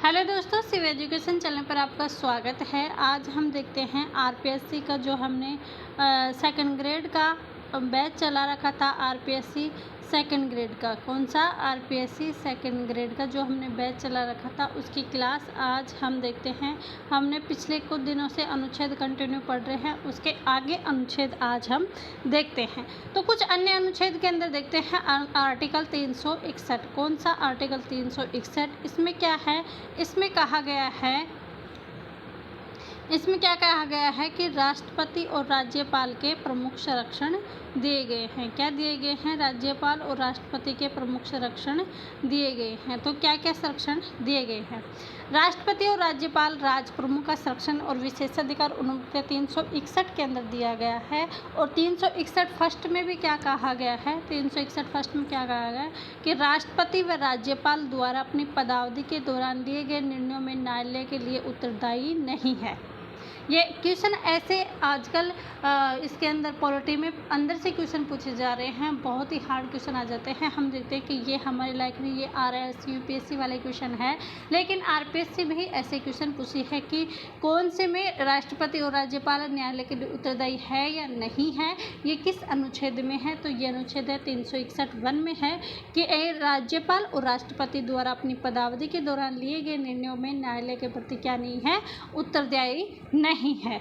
Hello दोस्तों, Shiv education channel पर आपका स्वागत है। आज हम देखते हैं आरपीएससी का जो हमने सेकंड ग्रेड का बैच चला रखा था। आरपीएससी सेकंड ग्रेड का कौन सा आरपीएससी सेकंड ग्रेड का जो हमने बैच चला रखा था उसकी क्लास आज हम देखते हैं। हमने पिछले कुछ दिनों से अनुच्छेद कंटिन्यू पढ़ रहे हैं, उसके आगे अनुच्छेद आज हम देखते हैं। तो कुछ अन्य अनुच्छेद के अंदर देखते हैं आर्टिकल 361। कौन सा आर्टिकल 361? इसमें क्या है? इसमें क्या कहा गया है कि राष्ट्रपति और राज्यपाल के प्रमुख संरक्षण दिए गए हैं। क्या दिए गए हैं? राज्यपाल और राष्ट्रपति के प्रमुख संरक्षण दिए गए हैं। तो क्या क्या संरक्षण दिए गए हैं? राष्ट्रपति और राज्यपाल राज प्रमुख का संरक्षण और विशेषाधिकार अनुच्छेद 361 के अंदर दिया गया है। और 361 फर्स्ट में भी क्या कहा गया है? 361 फर्स्ट में क्या कहा गया है कि राष्ट्रपति व राज्यपाल द्वारा अपनी पदावधि के दौरान लिए गए निर्णयों में न्यायालय के लिए उत्तरदायी नहीं है। ये क्वेश्चन ऐसे आजकल इसके अंदर पॉलिटी में अंदर से क्वेश्चन पूछे जा रहे हैं, बहुत ही हार्ड क्वेश्चन आ जाते हैं। हम देखते हैं कि ये हमारे लाइक में ये RS UPSC वाले क्वेश्चन है, लेकिन RPSC भी ऐसे क्वेश्चन पूछी है कि कौन से में राष्ट्रपति और राज्यपाल न्यायालय के लिए उत्तरदायी है या नहीं है, ये किस अनुच्छेद में है। तो ये अनुच्छेद है 361 में है कि राज्यपाल और राष्ट्रपति द्वारा अपनी पदावधि के दौरान लिए गए निर्णयों में न्यायालय के प्रति क्या नहीं है? उत्तरदायी नहीं है।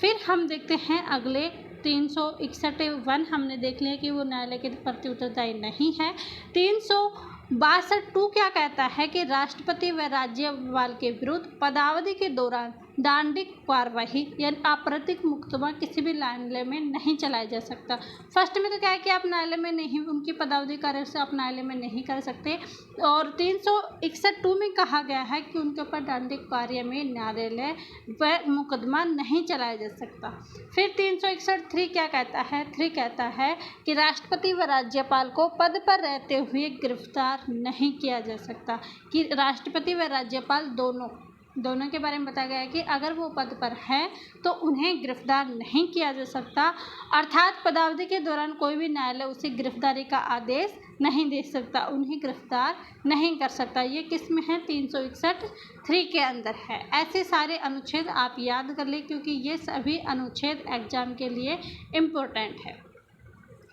फिर हम देखते हैं अगले 361 हमने देख लिया कि वो न्यायालय के प्रति उत्तरदायी नहीं है। 362 क्या कहता है कि राष्ट्रपति व राज्यपाल के विरुद्ध पदावधि के दौरान दंडिक कार्रवाई या आपराधिक मुकदमा किसी भी न्यायालय में नहीं चलाया जा सकता। फर्स्ट में तो क्या है कि आप न्यायालय में नहीं, उनकी पदावधि कार्य से आप न्यायालय में नहीं कर सकते। और 361 में कहा गया है कि उनके ऊपर दंडिक कार्य में न्यायालय व मुकदमा नहीं चलाया जा सकता। फिर 361 क्या कहता है? 3 कहता है कि राष्ट्रपति व राज्यपाल को पद पर रहते हुए गिरफ्तार नहीं किया जा सकता। कि राष्ट्रपति व राज्यपाल दोनों के बारे में बताया गया है कि अगर वो पद पर है तो उन्हें गिरफ्तार नहीं किया जा सकता, अर्थात पदावधि के दौरान कोई भी न्यायालय उसे गिरफ्तारी का आदेश नहीं दे सकता, उन्हें गिरफ्तार नहीं कर सकता। ये किस में है? 361 के अंदर है। ऐसे सारे अनुच्छेद आप याद कर लें क्योंकि ये सभी अनुच्छेद एग्जाम के लिए इम्पोर्टेंट है।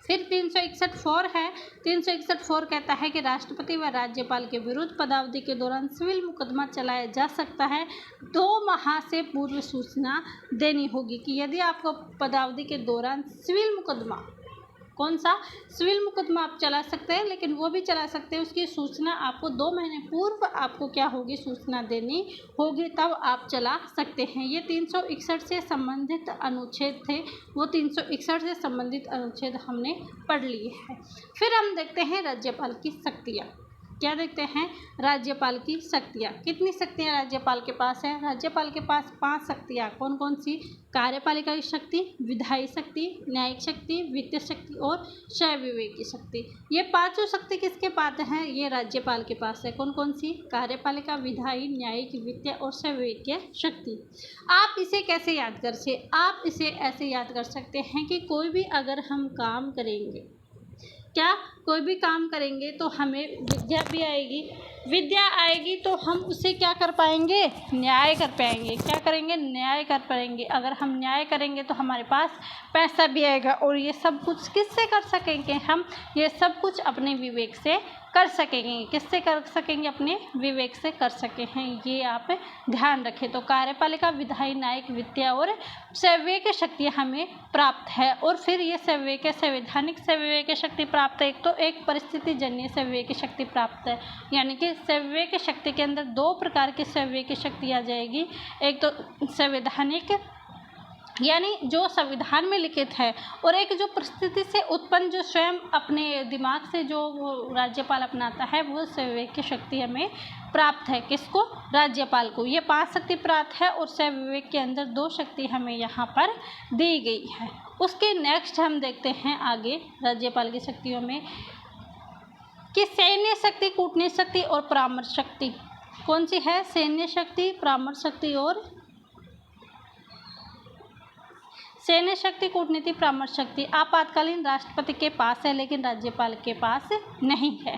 फिर 361 है। 361 कहता है कि राष्ट्रपति व राज्यपाल के विरुद्ध पदावधि के दौरान सिविल मुकदमा चलाया जा सकता है। 2 माह से पूर्व सूचना देनी होगी कि यदि आपको पदावधि के दौरान सिविल मुकदमा, कौन सा सिविल मुकदमा आप चला सकते हैं, लेकिन वो भी चला सकते हैं, उसकी सूचना आपको 2 महीने पूर्व आपको क्या होगी? सूचना देनी होगी, तब आप चला सकते हैं। ये 361 से संबंधित अनुच्छेद थे, वो 361 से संबंधित अनुच्छेद हमने पढ़ लिए हैं। फिर हम देखते हैं राज्यपाल की शक्तियाँ। क्या देखते हैं? राज्यपाल की शक्तियाँ। कितनी शक्तियाँ राज्यपाल के पास है? राज्यपाल के पास 5 शक्तियाँ। कौन कौन सी? कार्यपालिका की शक्ति, विधायी शक्ति, न्यायिक शक्ति, वित्तीय शक्ति और स्वविवेकी शक्ति। ये पांचों शक्ति किसके पास है? ये राज्यपाल के पास है। कौन कौन सी? कार्यपालिका, विधायी, न्यायिक, वित्तीय और स्वविवेकीय शक्ति। आप इसे कैसे याद कर सकते? आप इसे ऐसे याद कर सकते हैं कि कोई भी अगर हम काम करेंगे, कोई भी काम करेंगे तो हमें विद्या भी आएगी, विद्या आएगी तो हम उसे क्या कर पाएंगे? न्याय कर पाएंगे। क्या करेंगे? न्याय कर पाएंगे। अगर हम न्याय करेंगे तो हमारे पास पैसा भी आएगा और ये सब कुछ किससे कर सकेंगे? हम ये सब कुछ अपने विवेक से कर सकेंगे। किससे कर सकेंगे? अपने विवेक से कर सके हैं, ये आप ध्यान रखें। तो कार्यपालिका, विधायी, न्यायिक, वित्तीय और स्वविवेक शक्ति हमें प्राप्त है। और फिर ये संवैधानिक स्वविवेक शक्ति प्राप्त है। एक परिस्थिति जन्य स्वविवेक शक्ति प्राप्त है, यानी कि स्वविवेक शक्ति के अंदर 2 प्रकार की स्वविवेक शक्ति आ जाएगी। एक तो संवैधानिक, यानी जो संविधान में लिखित है, और एक जो परिस्थिति से उत्पन्न, जो स्वयं अपने दिमाग से जो राज्यपाल अपनाता है, वो स्वविवेक शक्ति हमें प्राप्त है। किसको? राज्यपाल को। ये 5 शक्ति प्राप्त है और स्वविवेक के अंदर 2 शक्ति हमें यहाँ पर दी गई है। उसके नेक्स्ट हम देखते हैं आगे राज्यपाल की शक्तियों में कि सैन्य शक्ति, कूटनीतिक शक्ति और परामर्श शक्ति। कौन सी है? सैन्य शक्ति, परामर्श शक्ति और सैन्य शक्ति, कूटनीति, परामर्श शक्ति आपातकालीन राष्ट्रपति के पास है, लेकिन राज्यपाल के पास नहीं है।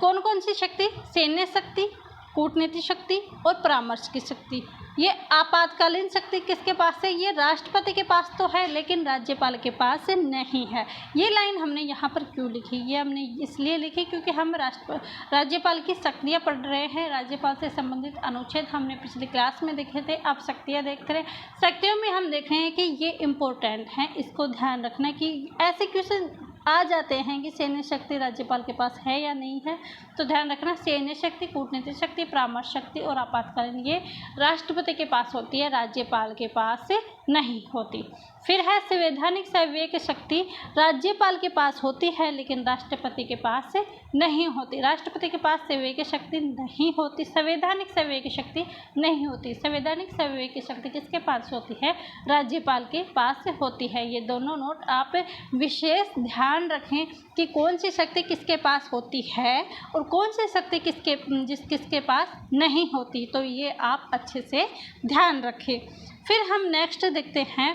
कौन कौन सी शक्ति? सैन्य शक्ति, कूटनीतिक शक्ति और परामर्श की शक्ति। ये आपातकालीन शक्ति किसके पास है? ये राष्ट्रपति के पास तो है लेकिन राज्यपाल के पास नहीं है। ये लाइन हमने यहाँ पर क्यों लिखी? ये हमने इसलिए लिखी क्योंकि हम राज्यपाल की शक्तियाँ पढ़ रहे हैं। राज्यपाल से संबंधित अनुच्छेद हमने पिछली क्लास में देखे थे, अब शक्तियाँ देख रहे हैं। शक्तियों में हम देख रहे हैं कि ये इम्पोर्टेंट हैं, इसको ध्यान रखना कि ऐसे क्वेश्चन आ जाते हैं कि सैन्य शक्ति राज्यपाल के पास है या नहीं है, तो ध्यान रखना सैन्य शक्ति, कूटनीतिक शक्ति, परामर्श शक्ति और आपातकालीन ये राष्ट्रपति के पास होती है, राज्यपाल के पास नहीं होती। फिर है संवैधानिक संवेग शक्ति, राज्यपाल के पास होती है लेकिन राष्ट्रपति के पास नहीं होती। राष्ट्रपति के पास संवेग शक्ति नहीं होती, संवैधानिक संवेग शक्ति नहीं होती। संवैधानिक संवेग शक्ति किसके पास होती है? राज्यपाल के पास होती है। ये दोनों नोट आप विशेष ध्यान रखें कि कौन सी शक्ति किसके पास होती है और कौन सी शक्ति किसके पास नहीं होती, तो ये आप अच्छे से ध्यान रखें। फिर हम नेक्स्ट देखते हैं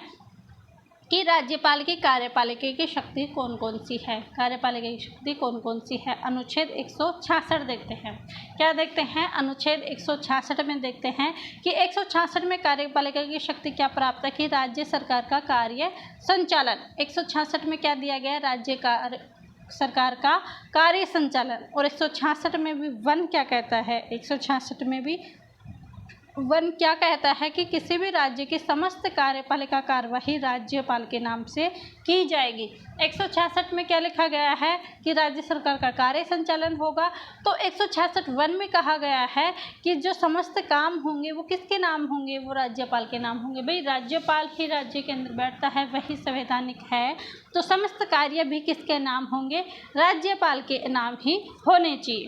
कि राज्यपाल की कार्यपालिका की शक्ति कौन कौन सी है। कार्यपालिका की शक्ति कौन कौन सी है? अनुच्छेद 166 देखते हैं। क्या देखते हैं? अनुच्छेद 166 में देखते हैं कि 166 में कार्यपालिका की शक्ति क्या प्राप्त है कि राज्य सरकार का कार्य संचालन। 166 में क्या दिया गया है? राज्य सरकार का कार्य संचालन। और 166 में भी वन क्या कहता है? 166 में भी वन क्या कहता है कि किसी भी राज्य की समस्त कार्यपालिका कार्यवाही राज्यपाल के नाम से की जाएगी। 166 में क्या लिखा गया है कि राज्य सरकार का कार्य संचालन होगा, तो 166 वन में कहा गया है कि जो समस्त काम होंगे वो किसके नाम होंगे? वो राज्यपाल के नाम होंगे। भाई राज्यपाल ही राज्य के अंदर बैठता है, वही संवैधानिक है, तो समस्त कार्य भी किसके नाम होंगे? राज्यपाल के नाम ही होने चाहिए।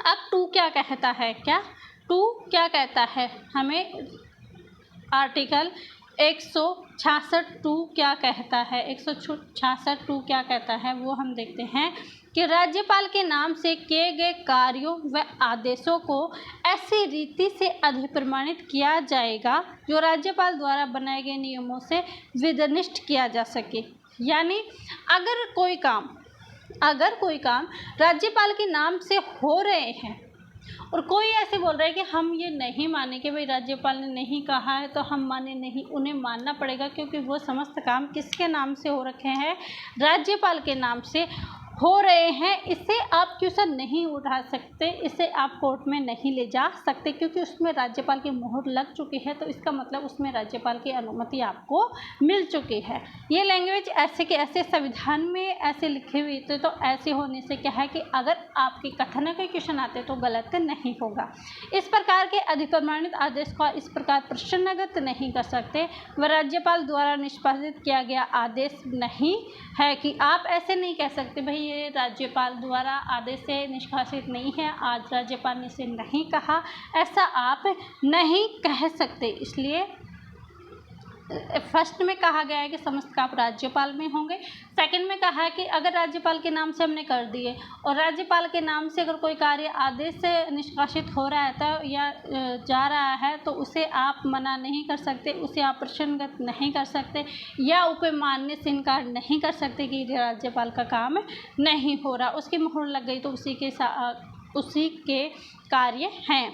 अब 2 क्या कहता है? क्या 2 क्या कहता है? हमें आर्टिकल 166(2) क्या कहता है? 166(2) क्या कहता है वो हम देखते हैं कि राज्यपाल के नाम से किए गए कार्यों व आदेशों को ऐसी रीति से अधिप्रमाणित किया जाएगा जो राज्यपाल द्वारा बनाए गए नियमों से विनिर्दिष्ट किया जा सके। यानी अगर कोई काम राज्यपाल के नाम से हो रहे हैं और कोई ऐसे बोल रहा है कि हम ये नहीं माने कि भाई राज्यपाल ने नहीं कहा है तो हम माने नहीं, उन्हें मानना पड़ेगा क्योंकि वो समस्त काम किसके नाम से हो रखे हैं? राज्यपाल के नाम से हो रहे हैं। इसे आप क्वेश्चन नहीं उठा सकते, इसे आप कोर्ट में नहीं ले जा सकते क्योंकि उसमें राज्यपाल की मोहर लग चुकी है, तो इसका मतलब उसमें राज्यपाल की अनुमति आपको मिल चुकी है। ये लैंग्वेज ऐसे के ऐसे संविधान में ऐसे लिखे हुए थे, तो ऐसे होने से क्या है कि अगर आपके कथन के क्वेश्चन आते तो गलत नहीं होगा। इस प्रकार के अधिप्रमाणित आदेश को इस प्रकार प्रश्नगत नहीं कर सकते, वह राज्यपाल द्वारा निष्पादित किया गया आदेश नहीं है कि आप ऐसे नहीं कह सकते भाई ये राज्यपाल द्वारा आदेश से निष्कासित नहीं है, आज राज्यपाल ने इसे नहीं कहा, ऐसा आप नहीं कह सकते। इसलिए फर्स्ट में कहा गया है कि समस्त काम राज्यपाल में होंगे। सेकंड में कहा है कि अगर राज्यपाल के नाम से हमने कर दिए और राज्यपाल के नाम से अगर कोई कार्य आदेश से निष्कासित हो रहा है तो या जा रहा है तो उसे आप मना नहीं कर सकते, उसे आप प्रश्नगत नहीं कर सकते या उपमान्य से इनकार नहीं कर सकते कि राज्यपाल का काम नहीं हो रहा, उसकी मोहर लग गई तो उसी के कार्य हैं।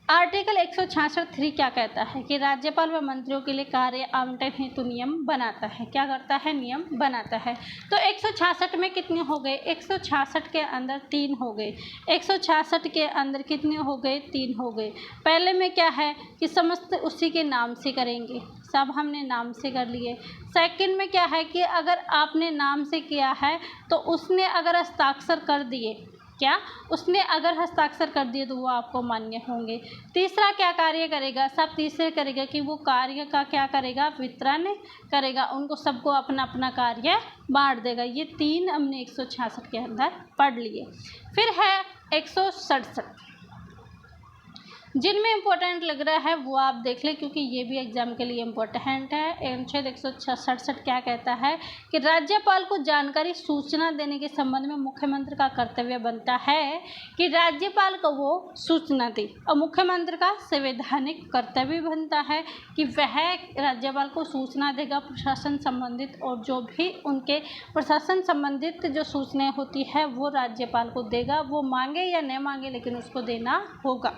आर्टिकल 166(3) क्या कहता है कि राज्यपाल व मंत्रियों के लिए कार्य आवंटन हेतु नियम बनाता है। क्या करता है? नियम बनाता है। तो 166 में कितने हो गए? 166 के अंदर 3 हो गए। 166 के अंदर कितने हो गए? 3 हो गए। पहले में क्या है कि समस्त उसी के नाम से करेंगे, सब हमने नाम से कर लिए। सेकंड में क्या है कि अगर आपने नाम से किया है तो उसने अगर हस्ताक्षर कर दिए, क्या उसने अगर हस्ताक्षर कर दिए तो वो आपको मान्य होंगे। तीसरा क्या कार्य करेगा? सब तीसरे करेगा कि वो कार्य का क्या करेगा? वितरण करेगा, उनको सबको अपना अपना कार्य बांट देगा। ये 3 हमने 166 के अंदर पढ़ लिए। फिर है 167। जिनमें इम्पोर्टेंट लग रहा है वो आप देख लें, क्योंकि ये भी एग्जाम के लिए इम्पोर्टेंट है। अनुच्छेद 167 क्या कहता है कि राज्यपाल को जानकारी सूचना देने के संबंध में मुख्यमंत्री का कर्तव्य बनता है कि राज्यपाल को वो सूचना दे, और मुख्यमंत्री का संवैधानिक कर्तव्य बनता है कि वह राज्यपाल को सूचना देगा प्रशासन संबंधित, और जो भी उनके प्रशासन संबंधित जो सूचनाएं होती है वो राज्यपाल को देगा, वो मांगे या न मांगे लेकिन उसको देना होगा।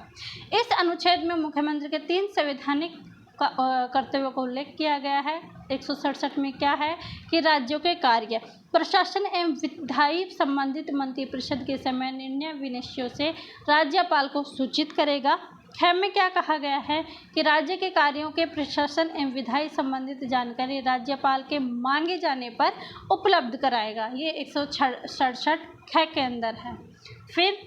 इस अनुच्छेद में मुख्यमंत्री के 3 संवैधानिक कर्तव्यों को उल्लेख किया गया है। 167 में क्या है कि राज्यों के कार्य, प्रशासन एवं विधायी संबंधित मंत्रिपरिषद के समय निर्णय विनिश्चयों से राज्यपाल को सूचित करेगा। खेम में क्या कहा गया है कि राज्य के कार्यों के प्रशासन एवं विधायी संबंधित जानकारी राज्यपाल के मांगे जाने पर उपलब्ध कराएगा। ये 167 ख के अंदर है। फिर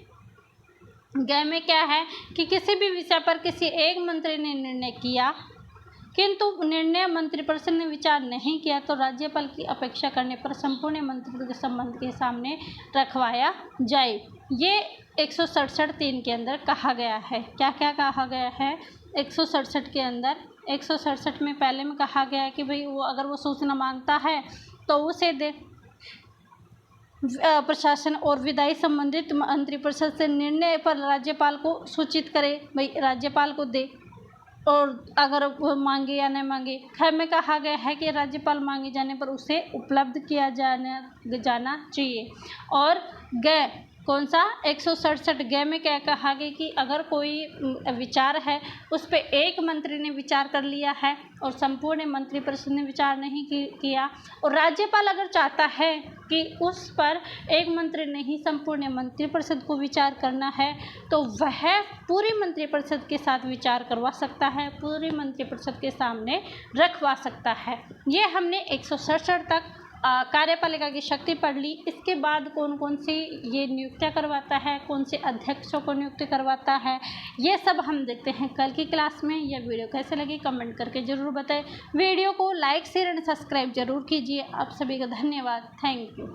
ग में क्या है कि किसी भी विषय पर किसी एक मंत्री ने निर्णय किया किंतु निर्णय मंत्रिपरिषद ने विचार नहीं किया तो राज्यपाल की अपेक्षा करने पर संपूर्ण मंत्रित्व के संबंध के सामने रखवाया जाए। ये 167(3) के अंदर कहा गया है। क्या क्या कहा गया है 167 के अंदर? 167 में पहले में कहा गया है कि भाई वो अगर वो सूचना मांगता है तो उसे दे। प्रशासन और विधायी संबंधित मंत्रिपरिषद से निर्णय पर राज्यपाल को सूचित करे, भाई राज्यपाल को दे, और अगर वो मांगे या न मांगे। ख में कहा गया है कि राज्यपाल मांगे जाने पर उसे उपलब्ध किया जाना चाहिए। और ग कौन सा 167 ग में क्या कहा गया कि अगर कोई विचार है उस पर एक मंत्री ने विचार कर लिया है और संपूर्ण मंत्रिपरिषद ने विचार नहीं किया, और राज्यपाल अगर चाहता है कि उस पर एक मंत्री नहीं संपूर्ण मंत्रिपरिषद को विचार करना है तो वह पूरी मंत्रिपरिषद के साथ विचार करवा सकता है, पूरी मंत्रिपरिषद के सामने रखवा सकता है। ये हमने 167 तक कार्यपालिका की शक्ति पढ़ ली। इसके बाद कौन कौन सी ये नियुक्तियाँ करवाता है, कौन से अध्यक्षों को नियुक्त करवाता है, ये सब हम देखते हैं कल की क्लास में। यह वीडियो कैसे लगी कमेंट करके ज़रूर बताएं। वीडियो को लाइक शेयर एंड सब्सक्राइब जरूर कीजिए। आप सभी का धन्यवाद। Thank you.